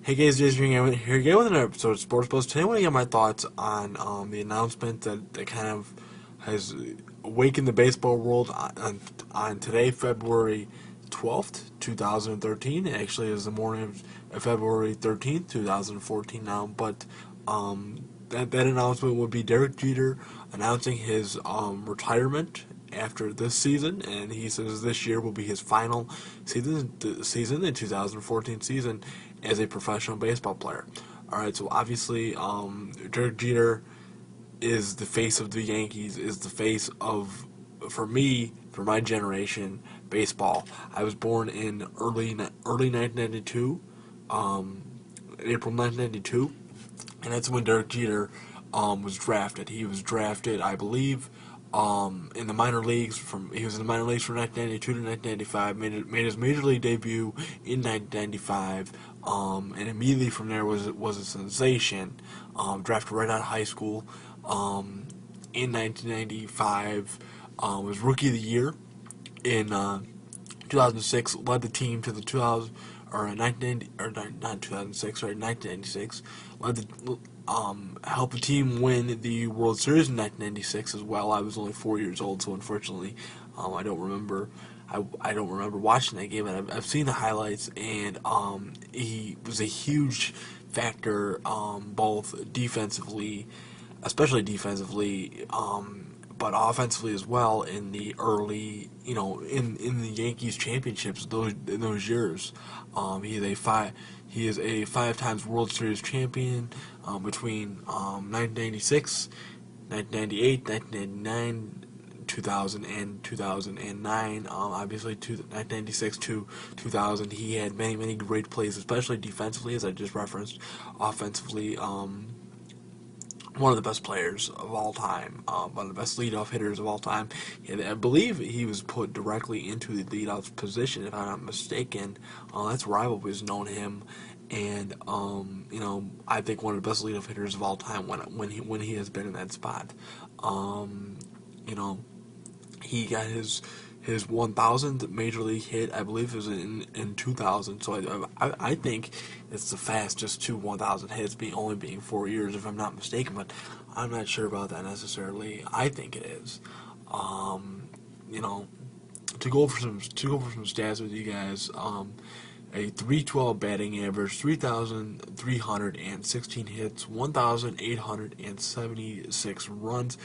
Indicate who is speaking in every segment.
Speaker 1: Hey guys, Jason here again with another episode of Sports Post. Today I want to get my thoughts on the announcement that kind of has awakened the baseball world on today, February 12th, 2013. It actually is the morning of February 13th, 2014 now, but that announcement would be Derek Jeter announcing his retirement after this season, and he says this year will be his final season, the 2014 season, as a professional baseball player. All right, so obviously, Derek Jeter is the face of the Yankees, is the face of, for me, for my generation, baseball. I was born in early 1992, April 1992, and that's when Derek Jeter was drafted. He was drafted, I believe, in the minor leagues. He was in the minor leagues from 1992 to 1995. Made his major league debut in 1995, and immediately from there was a sensation. Drafted right out of high school in 1995. Was rookie of the year in 2006. Led the team to the 2000 or 1990 or not 2006, sorry, 1996. Led the helped the team win the World Series in 1996 as well. I was only 4 years old, so unfortunately, I don't remember. I don't remember watching that game, and I've seen the highlights, and he was a huge factor, both defensively, especially defensively, but offensively as well in the early, in the Yankees championships in those years. He is a five times World Series champion between 1996, 1998, 1999. 2000 and 2009. Obviously, 1996 to 2000, he had many great plays, especially defensively, as I just referenced. Offensively, one of the best players of all time, one of the best leadoff hitters of all time. And I believe he was put directly into the leadoff position, if I'm not mistaken. That's where I've always known him, and I think one of the best leadoff hitters of all time when he has been in that spot. You know, he got his 1,000th major league hit, I believe it was in 2000. So I think it's the fastest to 1,000 hits, only being 4 years, if I'm not mistaken. But I'm not sure about that necessarily. I think it is. You know, to go over some stats with you guys. A 312 batting average, 3,316 hits, 1,876 runs,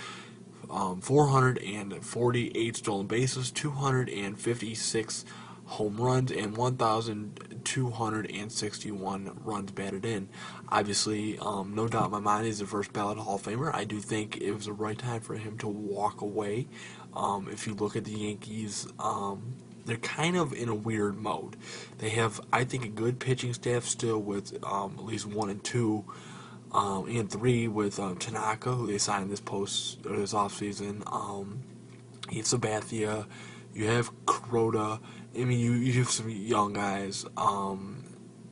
Speaker 1: 448 stolen bases, 256 home runs, and 1,261 runs batted in. Obviously, no doubt in my mind, he's the first ballot Hall of Famer. I do think it was the right time for him to walk away. If you look at the Yankees, they're kind of in a weird mode. They have, I think, a good pitching staff still with at least one and two and three with Tanaka, who they signed this offseason. You have Sabathia, you have Kuroda. I mean, you have some young guys. And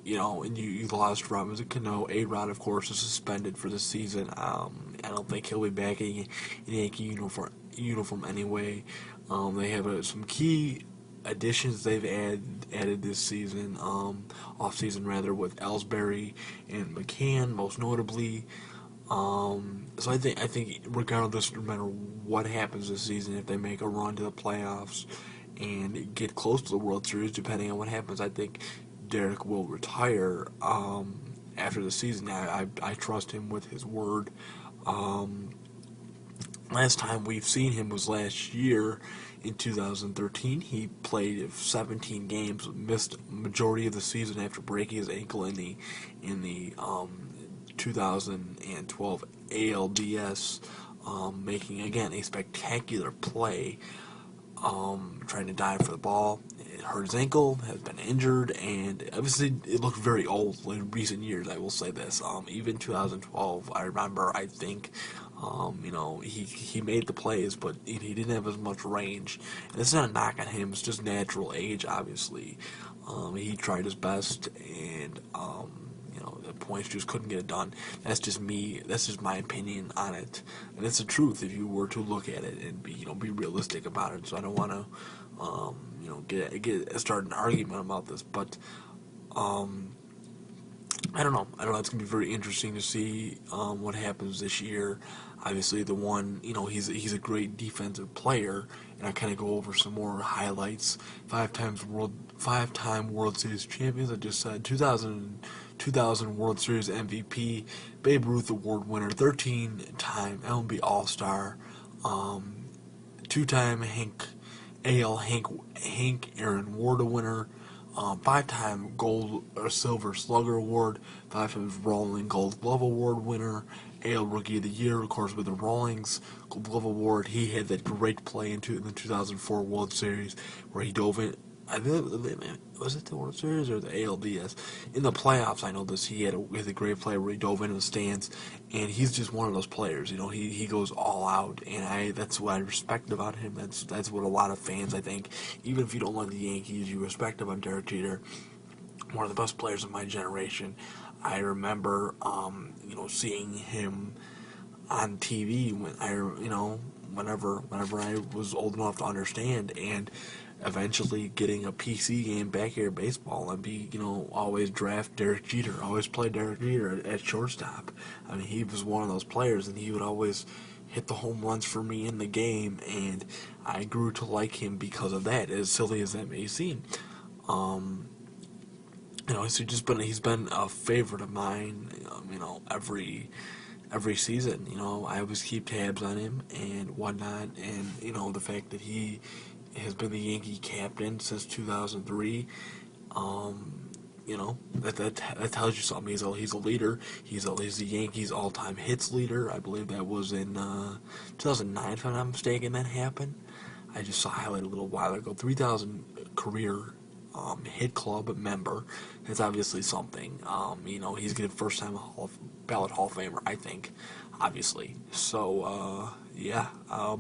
Speaker 1: you lost Robinson Cano. Arod, of course, is suspended for the season. I don't think he'll be back in Yankee uniform anyway. They have some key additions they've added this season, off season rather, with Ellsbury and McCann, most notably. So I think regardless, no matter what happens this season, if they make a run to the playoffs and get close to the World Series, depending on what happens, I think Derek will retire after the season. I trust him with his word. Last time we've seen him was last year in 2013. He played 17 games, missed majority of the season after breaking his ankle in the 2012 ALDS, making again a spectacular play, trying to dive for the ball. It hurt his ankle, has been injured, and obviously it looked very old in recent years. I will say this. Even 2012, I remember. I think, he made the plays, but he didn't have as much range. And it's not a knock on him. It's just natural age, obviously. He tried his best, and the points just couldn't get it done. That's just me. That's just my opinion on it, and it's the truth if you were to look at it and be realistic about it. So I don't want to get start an argument about this, but I don't know. I don't know. It's gonna be very interesting to see what happens this year. Obviously, the one, he's a great defensive player, and I kind of go over some more highlights. 5 time World Series champions. I just said 2000 World Series MVP, Babe Ruth Award winner, 13-time MLB All Star, 2-time Hank Aaron Ward winner, 5-time Gold or Silver Slugger Award, 5 times Rolling Gold Glove Award winner, AL Rookie of the Year, of course, with the Rawlings Gold Glove Award. He had that great play in the 2004 World Series where he dove in. I think was it the World Series or the ALDS? In the playoffs, I know this. He had a great play where he dove into the stands, and he's just one of those players. He goes all out, and that's what I respect about him. That's what a lot of fans, I think, even if you don't like the Yankees, you respect about Derek Jeter. One of the best players of my generation. I remember, seeing him on TV whenever I was old enough to understand, and eventually getting a PC game back here baseball and always draft Derek Jeter, always play Derek Jeter at shortstop. I mean, he was one of those players, and he would always hit the home runs for me in the game, and I grew to like him because of that, as silly as that may seem. He's been a favorite of mine, every season. I always keep tabs on him and whatnot, and the fact that he has been the Yankee captain since 2003. That tells you something. He's a leader. He's the Yankees all-time hits leader. I believe that was in 2009, if I'm not mistaken. That happened. I just saw a highlight a little while ago. 3,000 career hit club member. That's obviously something. He's getting first-time ballot Hall of Famer, I think, obviously. So,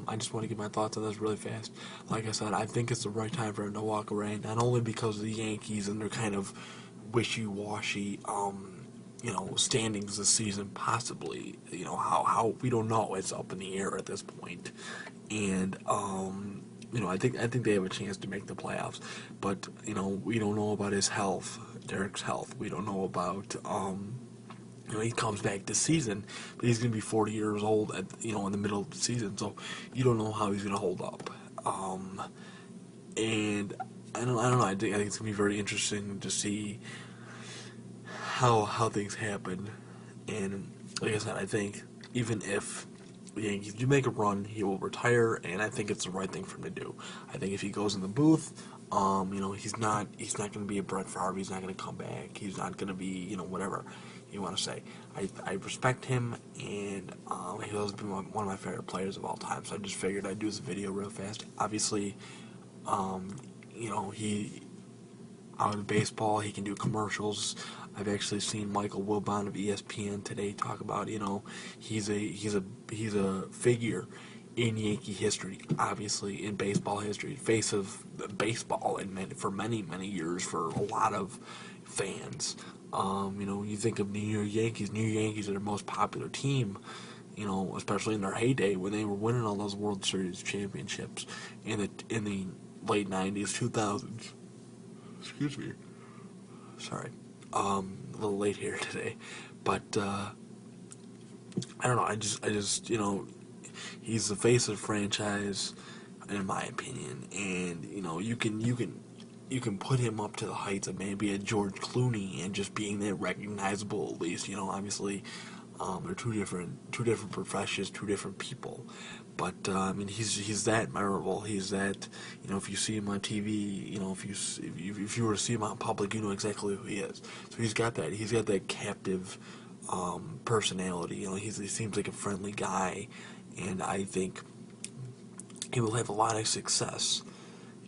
Speaker 1: I just want to get my thoughts on this really fast. Like I said, I think it's the right time for him to walk away, not only because of the Yankees and their kind of wishy-washy, standings this season, possibly. How we don't know. It's up in the air at this point. And, I think they have a chance to make the playoffs, but we don't know about his health, Derek's health. We don't know about he comes back this season, but he's going to be 40 years old in the middle of the season, so you don't know how he's going to hold up. And I don't know. I think it's going to be very interesting to see how things happen. And like I said, I think even if the Yankees do make a run, he will retire, and I think it's the right thing for him to do. I think if he goes in the booth, he's not going to be a Brett Favre. He's not going to come back. He's not going to be, whatever you want to say. I respect him, and he has been one of my favorite players of all time. So I just figured I'd do this video real fast. Obviously, he out of baseball, he can do commercials. I've actually seen Michael Wilbon of ESPN today talk about, he's a figure in Yankee history, obviously in baseball history, face of baseball for many years for a lot of fans. You think of New York Yankees. New York Yankees are their most popular team. Especially in their heyday when they were winning all those World Series championships in the late '90s, 2000s. Excuse me. Sorry. A little late here today, but I don't know. I just he's the face of the franchise, in my opinion, and you can put him up to the heights of maybe a George Clooney and just being there recognizable at least. Obviously, they're two different professions, two different people. But he's that memorable. He's that if you see him on TV, if you were to see him out in public, you know exactly who he is. So he's got that. He's got that captive personality. He seems like a friendly guy, and I think he will have a lot of success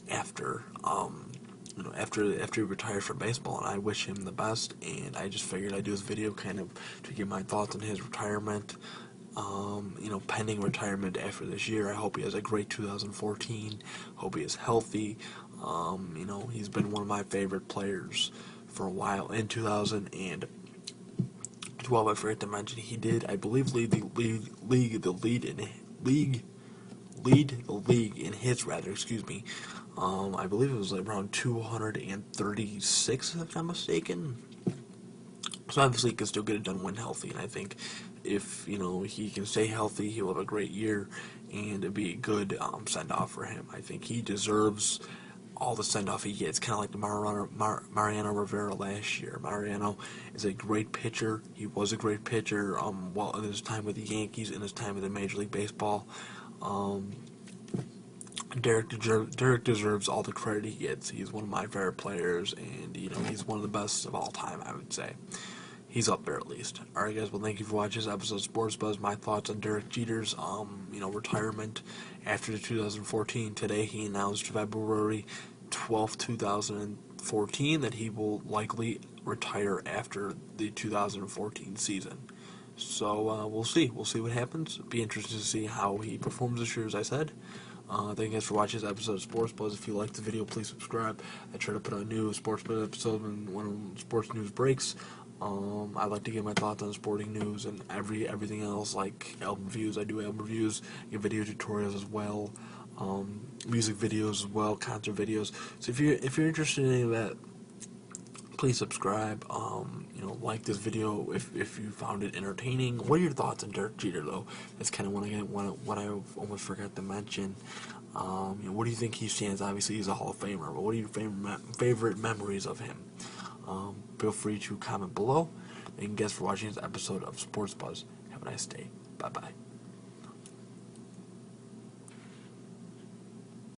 Speaker 1: after he retires from baseball, and I wish him the best. And I just figured I'd do this video kind of to get my thoughts on his retirement. Pending retirement after this year. I hope he has a great 2014. Hope he is healthy. He's been one of my favorite players for a while. In 2012, I forgot to mention, he did, I believe, lead the league in hits. Excuse me. I believe it was like around 236, if I'm not mistaken. So obviously he can still get it done when healthy, and I think if he can stay healthy, he'll have a great year, and it'd be a good send off for him. I think he deserves all the send off he gets, kind of like the Mariano Rivera last year. Mariano is a great pitcher. He was a great pitcher. Well, in his time with the Yankees, in his time with the Major League Baseball. Um, Derek deserves all the credit he gets. He's one of my favorite players, and he's one of the best of all time, I would say. He's up there at least. All right, guys. Well, thank you for watching this episode of Sports Buzz. My thoughts on Derek Jeter's, retirement after the 2014. Today, he announced February 12th, 2014, that he will likely retire after the 2014 season. So we'll see. We'll see what happens. Be interested to see how he performs this year, as I said. Thank you guys for watching this episode of Sports Buzz. If you liked the video, please subscribe. I try to put out a new Sports Buzz episode when sports news breaks. I like to give my thoughts on sporting news and everything else, like album reviews. I do album reviews, give video tutorials as well, music videos as well, concert videos. So if you're interested in any of that, please subscribe. Like this video if you found it entertaining. What are your thoughts on Derek Jeter, though? That's kind of what I almost forgot to mention. What do you think he stands? Obviously, he's a Hall of Famer, but what are your favorite memories of him? Feel free to comment below. Thank you guys for watching this episode of Sports Buzz. Have a nice day. Bye bye.